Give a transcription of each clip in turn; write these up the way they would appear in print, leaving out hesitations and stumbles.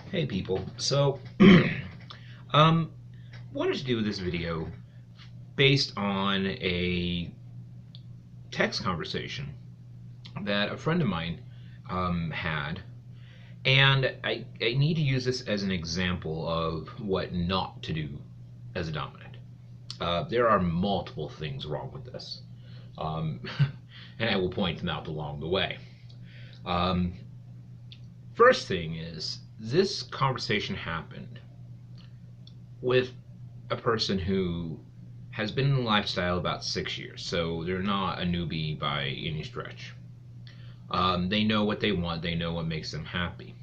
Hey people, so um, wanted to do this video based on a text conversation that a friend of mine had, and I need to use this as an example of what not to do as a dominant. There are multiple things wrong with this, um, and I will point them out along the way. Um, First thing is, this conversation happened with a person who has been in the lifestyle about 6 years, so they're not a newbie by any stretch. They know what they want. They know what makes them happy.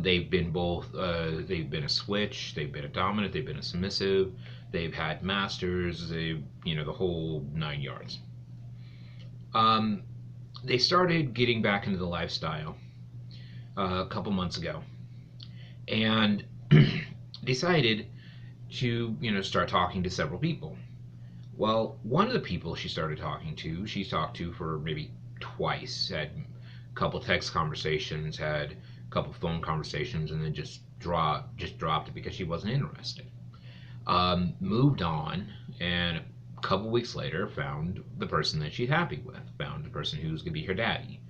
They've been both. They've been a switch. They've been a dominant. They've been a submissive. They've had masters. They, the whole 9 yards. Um, they started getting back into the lifestyle a couple months ago, and decided to start talking to several people. Well, one of the people she started talking to, she's talked to for maybe twice, had a couple text conversations, had a couple phone conversations, and then just dropped it because she wasn't interested. Moved on, and a couple weeks later, found the person that she's happy with, found the person who's gonna be her daddy.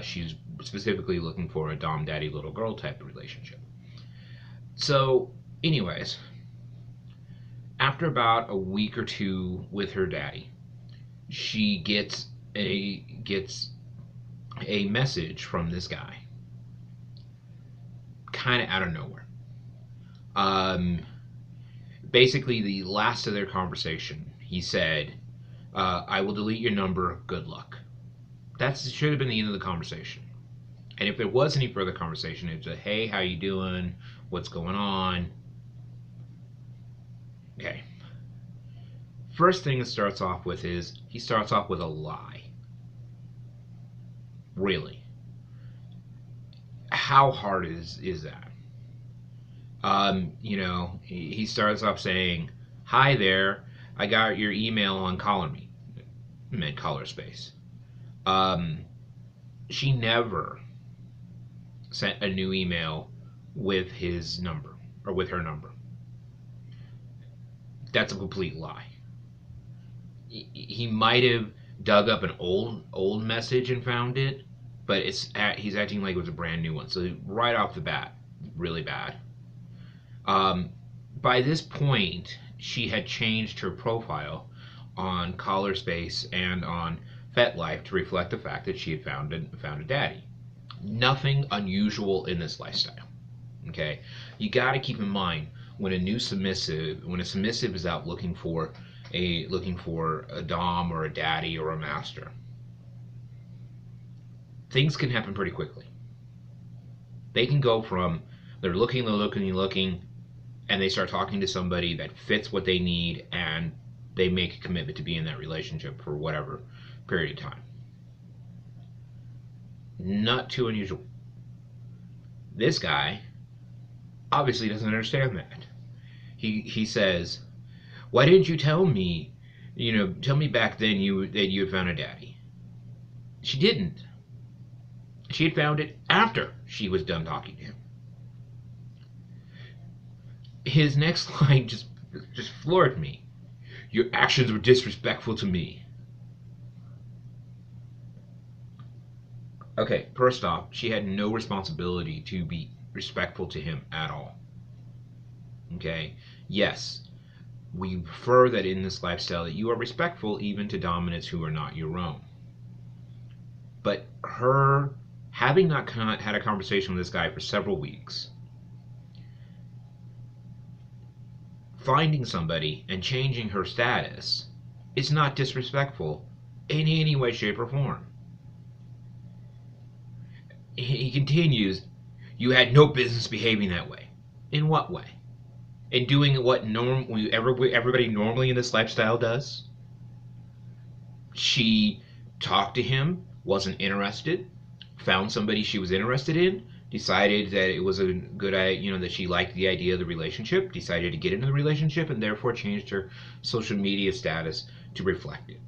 She's specifically looking for a dom daddy little girl type of relationship. So, anyways, after about a week or two with her daddy, she gets a message from this guy, kind of out of nowhere. Um, Basically, the last of their conversation, he said, "I will delete your number. Good luck." That should have been the end of the conversation. And if there was any further conversation, it's a, "Hey, how you doing? What's going on?" Okay. First thing it starts off with is he starts off with a lie. Really, how hard is that? He starts off saying, "Hi there, I got your email on Collar Me," meant Collar Space. Um, she never sent a new email with his number or with her number. That's a complete lie. He might have dug up an old message and found it, but he's acting like it was a brand new one. So right off the bat, really bad. Um, by this point, she had changed her profile on Collar Space and on FetLife to reflect the fact that she had found a daddy. Nothing unusual in this lifestyle. Okay, you got to keep in mind when a submissive is out looking for a dom or a daddy or a master, things can happen pretty quickly. They can go from they're looking, and they start talking to somebody that fits what they need, and they make a commitment to be in that relationship for whatever period of time. Not too unusual. This guy obviously doesn't understand that. He says, "Why didn't you tell me? Tell me back then that you had found a daddy." She didn't. She had found it after she was done talking to him. His next line just floored me. "Your actions were disrespectful to me." Okay, first off, she had no responsibility to be respectful to him at all. Okay? Yes, we prefer that in this lifestyle that you are respectful even to dominants who are not your own. But her having not had a conversation with this guy for several weeks, finding somebody and changing her status is not disrespectful in any way, shape, or form. He continues, "You had no business behaving that way." In what way? In doing what everybody normally in this lifestyle does? She talked to him, wasn't interested, found somebody she was interested in, decided that it was a good idea, that she liked the idea of the relationship, decided to get into the relationship, and therefore changed her social media status to reflect it.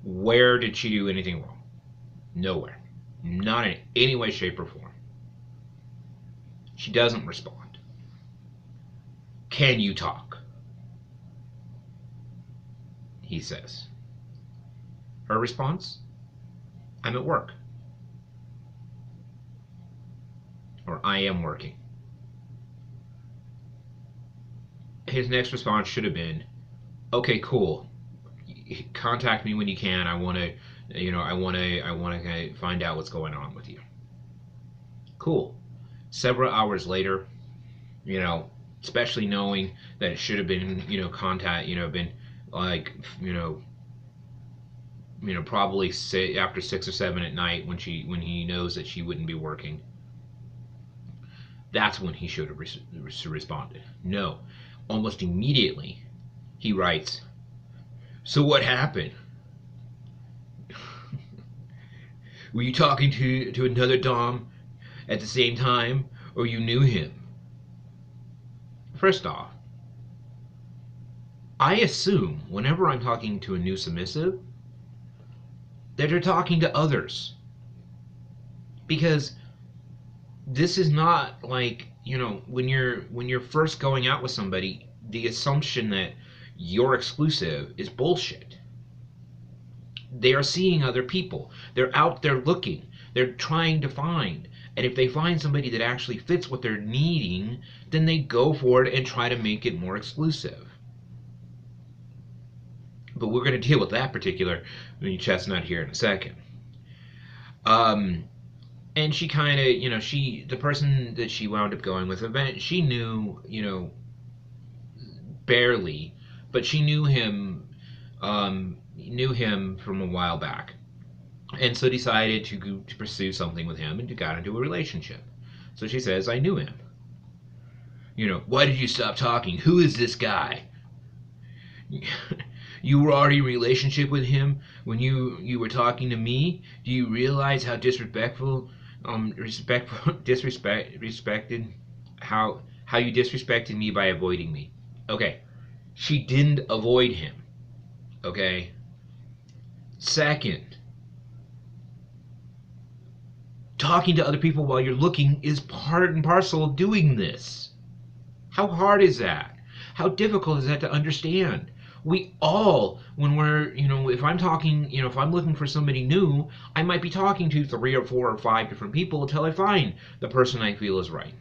Where did she do anything wrong? Nowhere. Not in any way, shape, or form. She doesn't respond. Can you talk? He says. Her response? I'm at work. Or I am working. His next response should have been, okay, cool. Contact me when you can. I want to, I want to find out what's going on with you. Cool. Several hours later, especially knowing that it should have been, contact, been like, probably after 6 or 7 at night when he knows that she wouldn't be working. That's when he should have responded. No, almost immediately he writes, so what happened? Were you talking to another Dom at the same time, or you knew him? First off, I assume whenever I'm talking to a new submissive that they're talking to others. Because this is not like, when you're first going out with somebody, the assumption that you're exclusive is bullshit. They are seeing other people. They're out there looking. They're trying to find. And if they find somebody that actually fits what they're needing, then they go for it and try to make it more exclusive. But we're going to deal with that particular chestnut here in a second. And she kind of, the person that she wound up going with, she knew, barely, but she knew him from a while back, and so decided to pursue something with him and got into a relationship. So she says, I knew him. Why did you stop talking? Who is this guy? You were already in a relationship with him when you were talking to me? Do you realize how disrespected how you disrespected me by avoiding me? Okay, she didn't avoid him. Okay. Second, talking to other people while you're looking is part and parcel of doing this. How hard is that? How difficult is that to understand? We all, when we're, if I'm talking, if I'm looking for somebody new, I might be talking to 3 or 4 or 5 different people until I find the person I feel is right.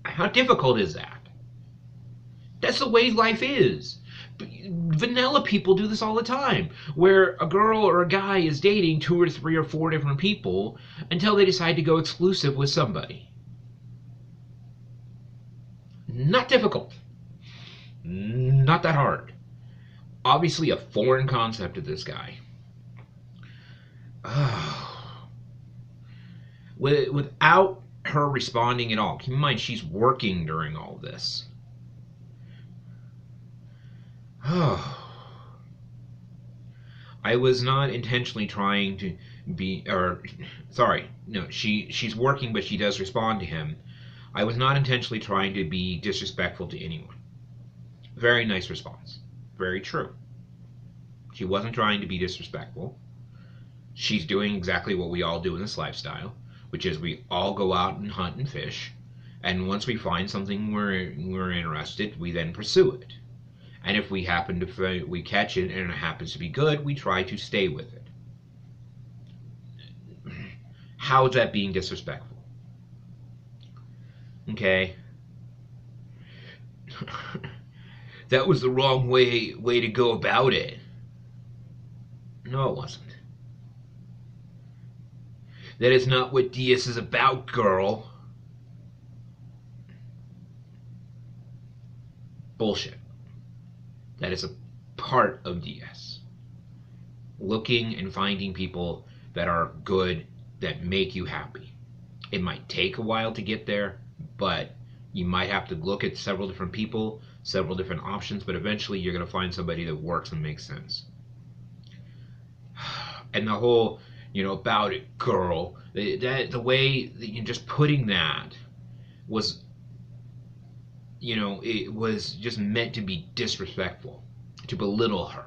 How difficult is that? That's the way life is. Vanilla people do this all the time, where a girl or a guy is dating 2 or 3 or 4 different people until they decide to go exclusive with somebody. Not difficult. Not that hard. Obviously a foreign concept to this guy. Without her responding at all. Keep in mind, she's working during all this. I was not intentionally trying to be, she's working, but she does respond to him. I was not intentionally trying to be disrespectful to anyone. Very nice response. Very true. She wasn't trying to be disrespectful. She's doing exactly what we all do in this lifestyle, which is we all go out and hunt and fish, and once we find something we're interested, we then pursue it. And if we catch it and it happens to be good, we try to stay with it. How is that being disrespectful? Okay. That was the wrong way to go about it. No, it wasn't. That is not what DS is about, girl. Bullshit. That is a part of DS. Looking and finding people that are good, that make you happy. It might take a while to get there, but you might have to look at several different people, several different options, but eventually you're going to find somebody that works and makes sense. And the whole, about it, girl, the way that you're just putting that was, it was just meant to be disrespectful, to belittle her.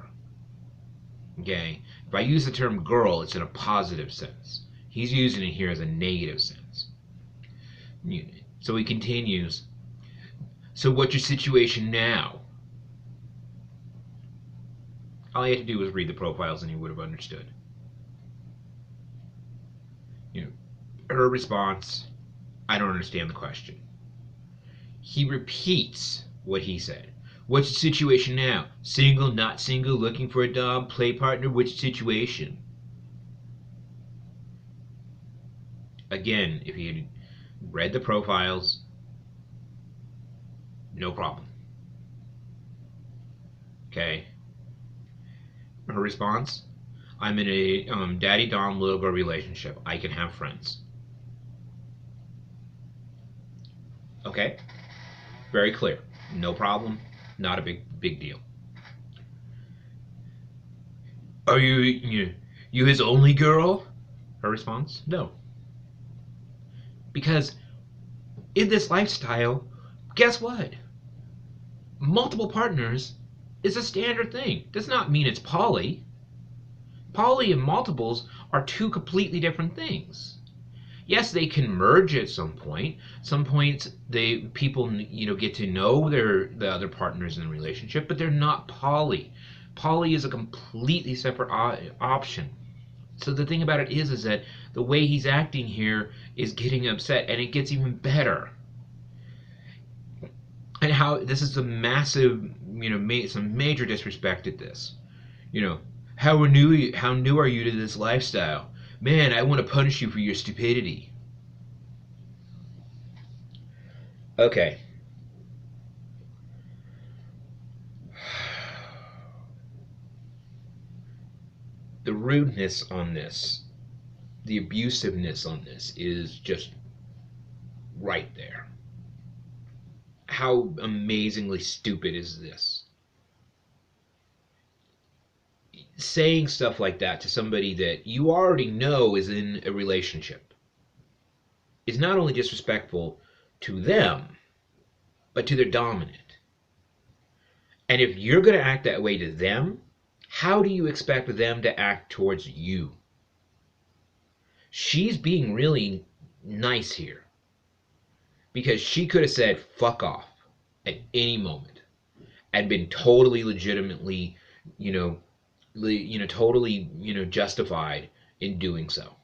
Okay? If I use the term girl, it's in a positive sense. He's using it here as a negative sense. So he continues. So what's your situation now? All he had to do was read the profiles and he would have understood. You know, her response, I don't understand the question. He repeats what he said. What's the situation now? Single, not single, looking for a dom, play partner, which situation? Again, if he had read the profiles, no problem. Okay? Her response, I'm in a daddy dom little girl relationship. I can have friends. Okay? Very clear. No problem. Not a big deal. Are you his only girl? Her response, no. Because in this lifestyle, guess what? Multiple partners is a standard thing. Does not mean it's poly. Poly and multiples are two completely different things. Yes, they can merge at some point. Some points people get to know the other partners in the relationship, but they're not poly. Poly is a completely separate option. So the thing about it is that the way he's acting here is getting upset, and it gets even better. And how this is a massive, some major disrespect at this. How new are you to this lifestyle? Man, I want to punish you for your stupidity. Okay. The rudeness on this, the abusiveness on this is just right there. How amazingly stupid is this? Saying stuff like that to somebody that you already know is in a relationship is not only disrespectful to them, but to their dominant. And if you're going to act that way to them, how do you expect them to act towards you? She's being really nice here because she could have said fuck off at any moment and been totally legitimately, totally, justified in doing so.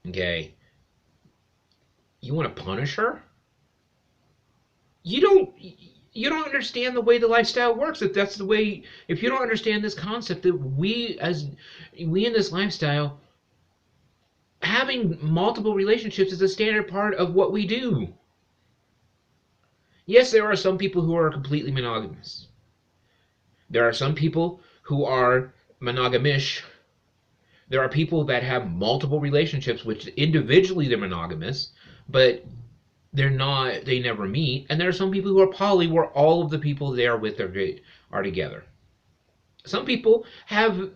Okay? You want to punish her? You don't understand the way the lifestyle works. If you don't understand this concept that we in this lifestyle, having multiple relationships is a standard part of what we do. Yes, there are some people who are completely monogamous. There are some people who are monogamish. There are people that have multiple relationships, which individually they're monogamous, but they never meet. And there are some people who are poly, where all of the people they are with are together. Some people have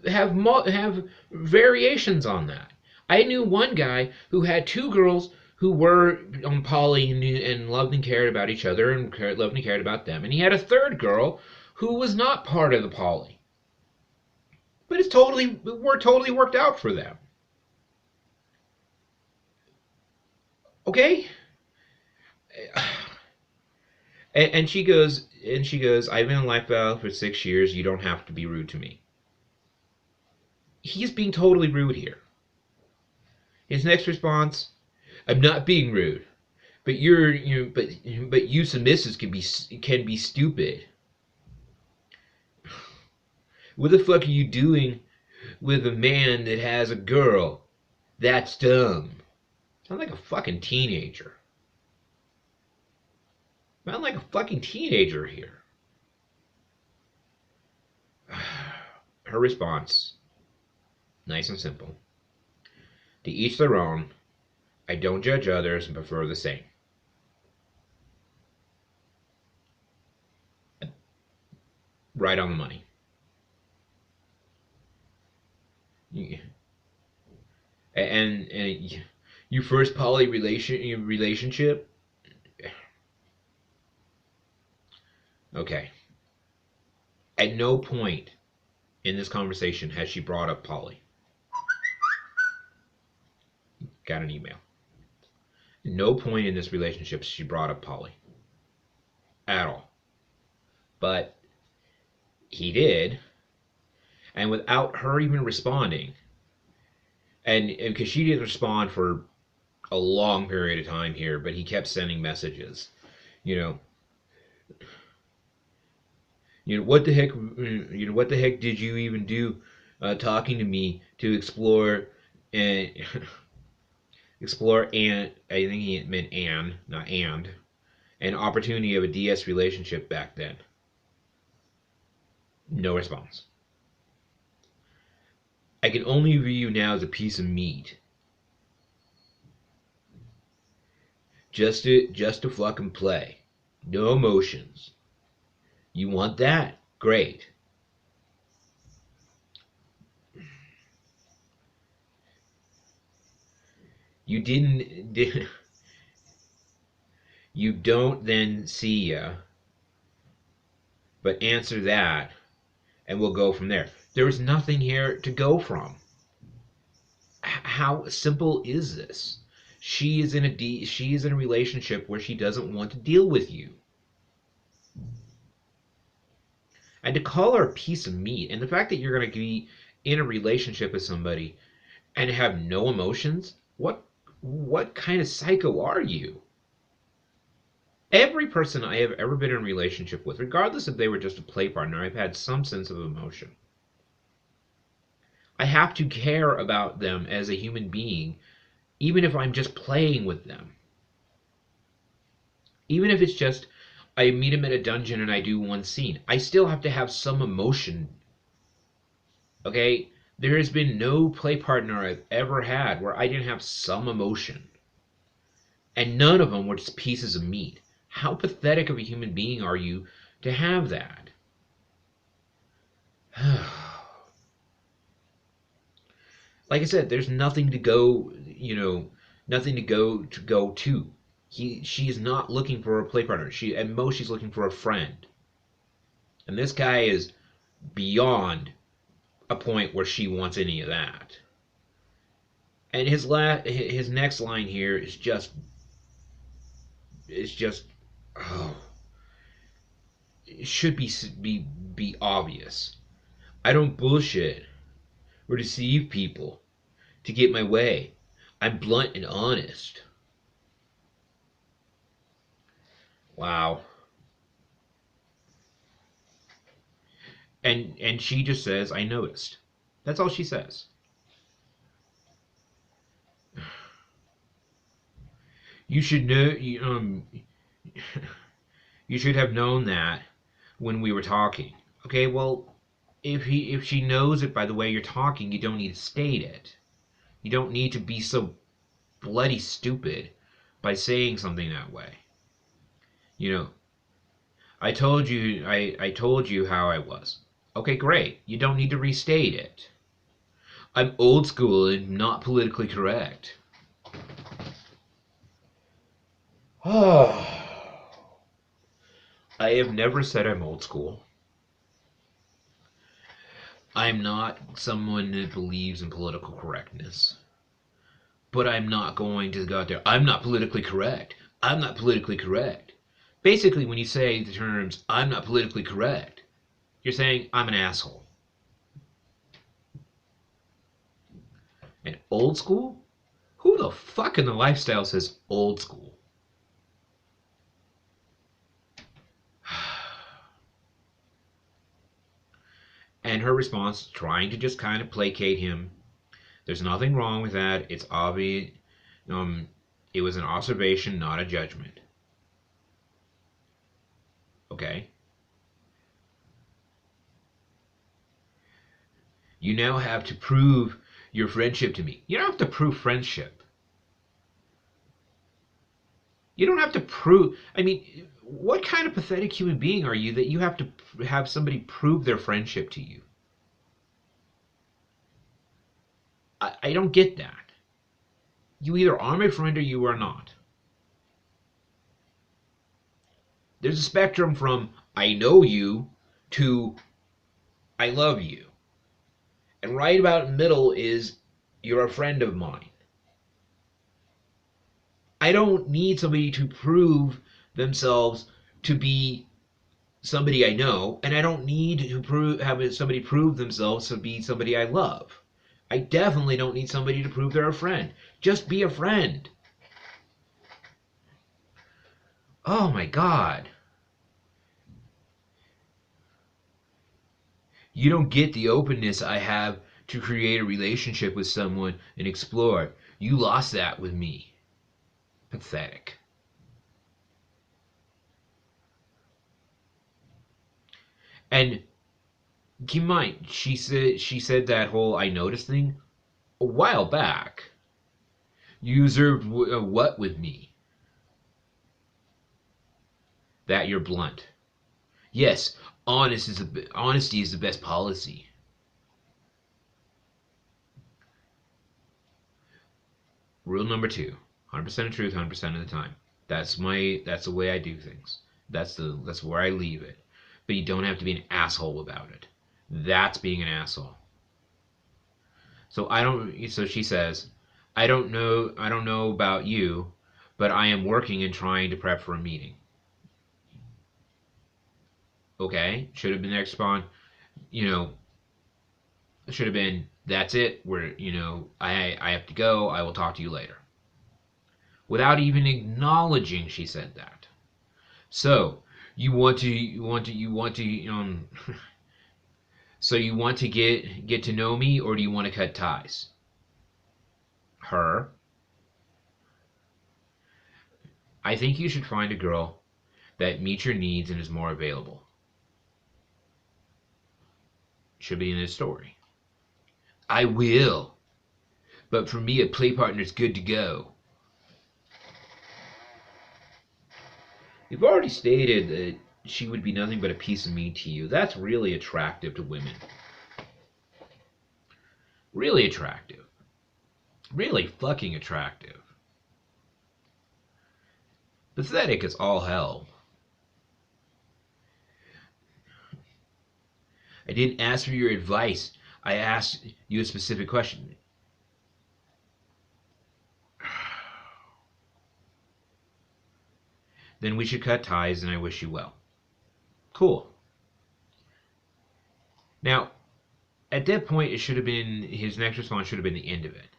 variations on that. I knew one guy who had two girls who were on poly and loved and cared about each other and loved and cared about them, and he had a third girl who was not part of the poly. But it's totally worked out for them. Okay? And she goes, I've been in lifestyle for 6 years. You don't have to be rude to me. He's being totally rude here. His next response, I'm not being rude, but but you submissives can be stupid. What the fuck are you doing with a man that has a girl? That's dumb. Sound like a fucking teenager. Sound like a fucking teenager here. Her response, nice and simple. To each their own. I don't judge others and prefer the same. Right on the money. And your first poly relationship? Okay. At no point in this conversation has she brought up poly. Got an email. No point in this relationship she brought up Polly at all. But he did, and without her even responding, and because she didn't respond for a long period of time here, but he kept sending messages. You know, what the heck? What the heck did you even do, talking to me to explore and explore and I think he meant Anne, not and an opportunity of a DS relationship back then. No response. I can only view you now as a piece of meat. Just to fucking play. No emotions. You want that? Great. You didn't. You don't then see ya, but answer that, and we'll go from there. There is nothing here to go from. How simple is this? She is in a relationship where she doesn't want to deal with you. And to call her a piece of meat, and the fact that you're going to be in a relationship with somebody and have no emotions, what kind of psycho are you? Every person I have ever been in a relationship with, regardless if they were just a play partner, I've had some sense of emotion. I have to care about them as a human being, even if I'm just playing with them. Even if it's just I meet him at a dungeon and I do one scene, I still have to have some emotion. Okay? There has been no play partner I've ever had where I didn't have some emotion. And none of them were just pieces of meat. How pathetic of a human being are you to have that? Like I said, there's nothing to go, nothing to go to. She is not looking for a play partner. At most she's looking for a friend. And this guy is beyond a point where she wants any of that. And his next line here is just oh, it should be obvious. I don't bullshit or deceive people to get my way. I'm blunt and honest. Wow. And she just says, I noticed. That's all she says. You should know you should have known that when we were talking. Okay, well, if she knows it by the way you're talking, you don't need to state it. You don't need to be so bloody stupid by saying something that way. You know, I told you how I was. Okay, great. You don't need to restate it. I'm old school and not politically correct. I have never said I'm old school. I'm not someone that believes in political correctness. But I'm not going to go out there. I'm not politically correct. I'm not politically correct. Basically, when you say the terms, I'm not politically correct, you're saying I'm an asshole. And old school? Who the fuck in the lifestyle says old school? And her response, trying to just kind of placate him. There's nothing wrong with that. It's obvious. It was an observation, not a judgment. Okay? You now have to prove your friendship to me. You don't have to prove friendship. You don't have to prove. I mean, what kind of pathetic human being are you that you have to have somebody prove their friendship to you? I don't get that. You either are my friend or you are not. There's a spectrum from I know you to I love you. And right about in the middle is you're a friend of mine. I don't need somebody to prove themselves to be somebody I know, and I don't need to have somebody prove themselves to be somebody I love. I definitely don't need somebody to prove they're a friend. Just be a friend. Oh my God. You don't get the openness I have to create a relationship with someone and explore. You lost that with me. Pathetic. And keep in mind, she said that whole "I noticed" thing a while back. You observed what with me? That you're blunt. Yes, honesty is the best policy. Rule number two: 100% of truth, 100% of the time. That's the way I do things. That's where I leave it. But you don't have to be an asshole about it. That's being an asshole. So she says, I don't know about you, but I am working and trying to prep for a meeting. Okay, should have been the next spawn, you know, should have been, that's it. I have to go. I will talk to you later. Without even acknowledging she said that. So, so you want to get to know me, or do you want to cut ties? Her. I think you should find a girl that meets your needs and is more available. Should be in this story. I will. But for me, a play partner's good to go. You've already stated that she would be nothing but a piece of meat to you. That's really attractive to women. Really attractive. Really fucking attractive. Pathetic as all hell. I didn't ask for your advice. I asked you a specific question. Then we should cut ties, and I wish you well. Cool. Now, at that point, it should have been, his next response should have been the end of it.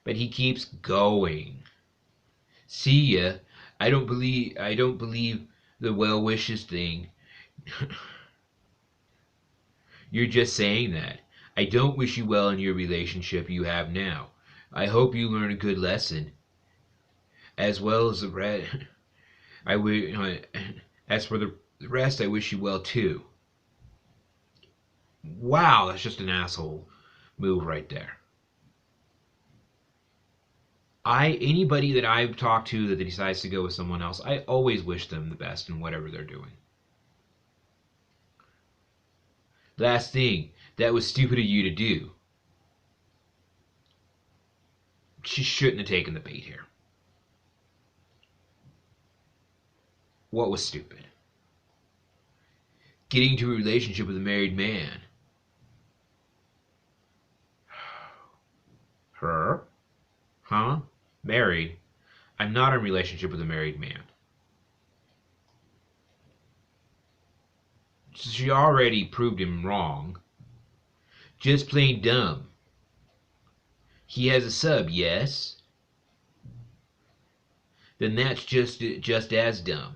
But he keeps going. See ya. I don't believe the well wishes thing. You're just saying that. I don't wish you well in your relationship you have now. I hope you learn a good lesson. As well as the rest, as for the rest, I wish you well too. Wow, that's just an asshole move right there. Anybody that I've talked to that decides to go with someone else, I always wish them the best in whatever they're doing. Last thing, that was stupid of you to do. She shouldn't have taken the bait here. What was stupid? Getting into a relationship with a married man. Her? Huh? Married? I'm not in a relationship with a married man. She already proved him wrong. Just plain dumb. He has a sub, yes? Then that's just as dumb.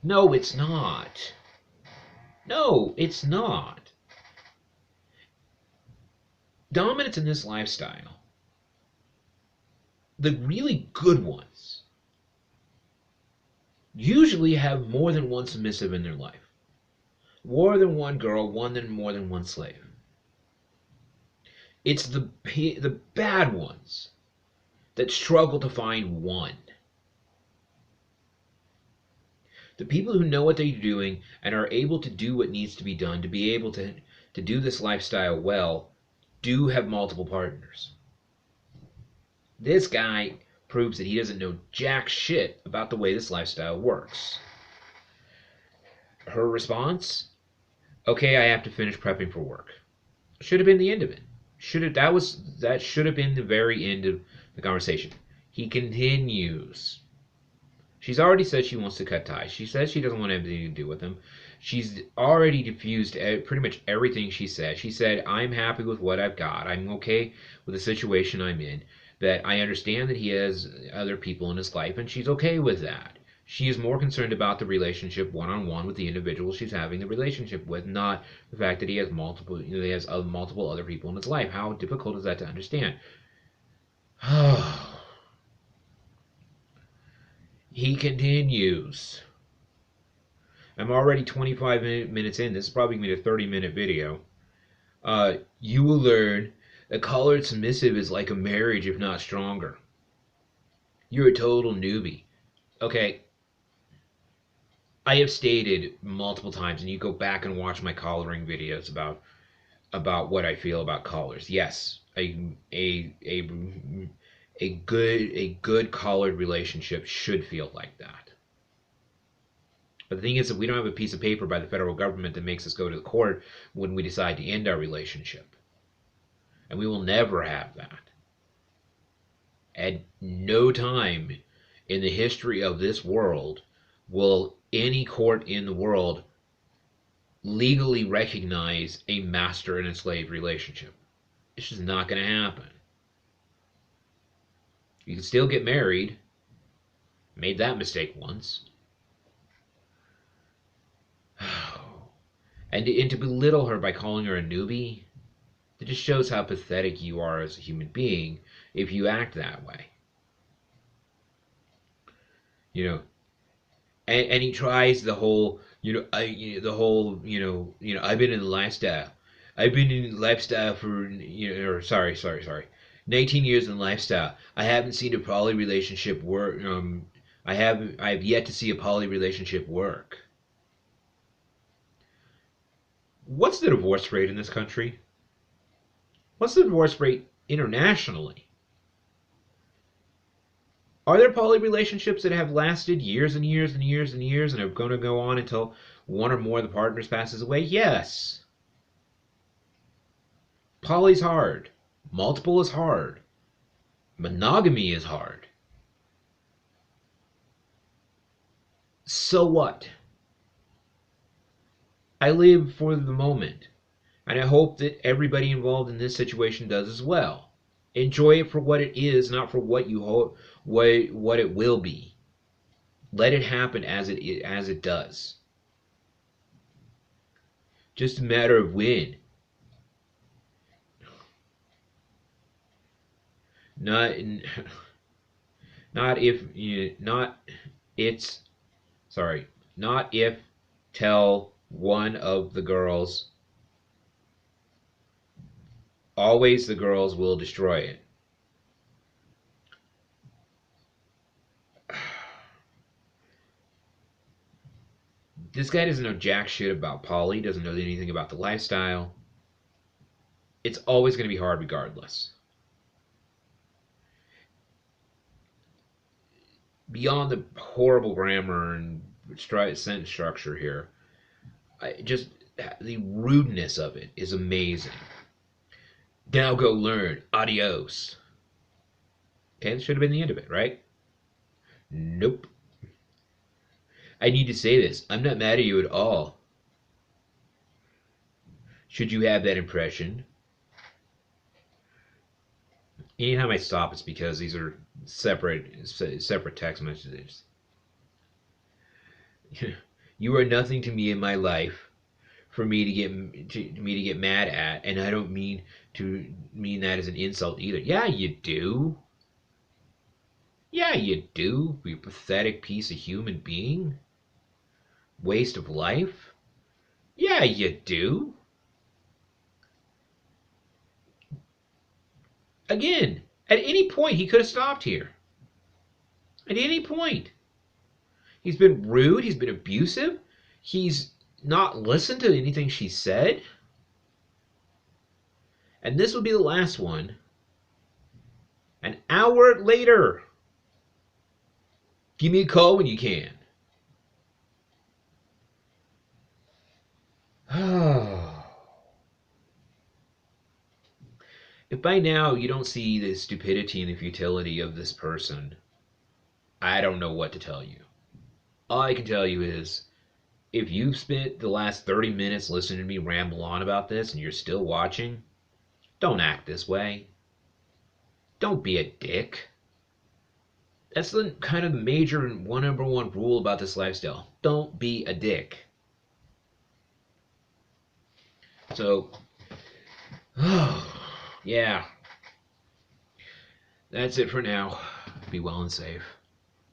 No, it's not. No, it's not. Dominance in this lifestyle, the really good ones, usually have more than one submissive in their life. More than one girl, more than one slave. It's the bad ones that struggle to find one. The people who know what they're doing and are able to do what needs to be done to be able to do this lifestyle well do have multiple partners. This guy proves that he doesn't know jack shit about the way this lifestyle works. Her response? Okay, I have to finish prepping for work. Should have been the end of it. That should have been the very end of the conversation. He continues. She's already said she wants to cut ties. She says she doesn't want anything to do with him. She's already diffused pretty much everything she said. She said, I'm happy with what I've got. I'm okay with the situation I'm in. That I understand that he has other people in his life, and she's okay with that. She is more concerned about the relationship one on one with the individual she's having the relationship with, not the fact that he has multiple other people in his life. How difficult is that to understand? He continues. I'm already 25 minutes in. This is probably going to be a 30-minute video. You will learn that collared submissive is like a marriage, if not stronger. You're a total newbie. Okay, I have stated multiple times, and you go back and watch my collaring videos about what I feel about collars. Yes, a good collared relationship should feel like that. But the thing is that we don't have a piece of paper by the federal government that makes us go to the court when we decide to end our relationship. And we will never have that. At no time in the history of this world will any court in the world legally recognize a master and a slave relationship. It's just not going to happen. You can still get married. Made that mistake once. And to belittle her by calling her a newbie, it just shows how pathetic you are as a human being if you act that way. You know, and he tries the whole, I've been in the lifestyle. I've been in lifestyle for, or sorry, 19 years in lifestyle. I haven't seen a poly relationship work. I've yet to see a poly relationship work. What's the divorce rate in this country? What's the divorce rate internationally? Are there poly relationships that have lasted years and years and years and years and are going to go on until one or more of the partners passes away? Yes. Poly's hard. Multiple is hard. Monogamy is hard. So what? I live for the moment, and I hope that everybody involved in this situation does as well. Enjoy it for what it is, not for what you hope, what it will be. Let it happen as it does. Just a matter of when. Not not if not it's sorry. Not if tell one of the girls. Always the girls will destroy it. This guy doesn't know jack shit about poly, doesn't know anything about the lifestyle. It's always going to be hard regardless. Beyond the horrible grammar and sentence structure here, just the rudeness of it is amazing. Now go learn. Adios. Okay, that should have been the end of it, right? Nope. I need to say this. I'm not mad at you at all. Should you have that impression? Anytime I stop, it's because these are separate text messages. You are nothing to me in my life for me to get mad at, and I don't mean that as an insult either. Yeah, you do. Yeah, you do. You pathetic piece of human being. Waste of life. Yeah, you do. Again, at any point he could have stopped here. At any point. He's been rude, he's been abusive, he's not listened to anything she said. And this will be the last one. An hour later. Give me a call when you can. If by now you don't see the stupidity and the futility of this person, I don't know what to tell you. All I can tell you is if you've spent the last 30 minutes listening to me ramble on about this and you're still watching, don't act this way. Don't be a dick. That's the kind of major and number one rule about this lifestyle. Don't be a dick. So, yeah. That's it for now. Be well and safe.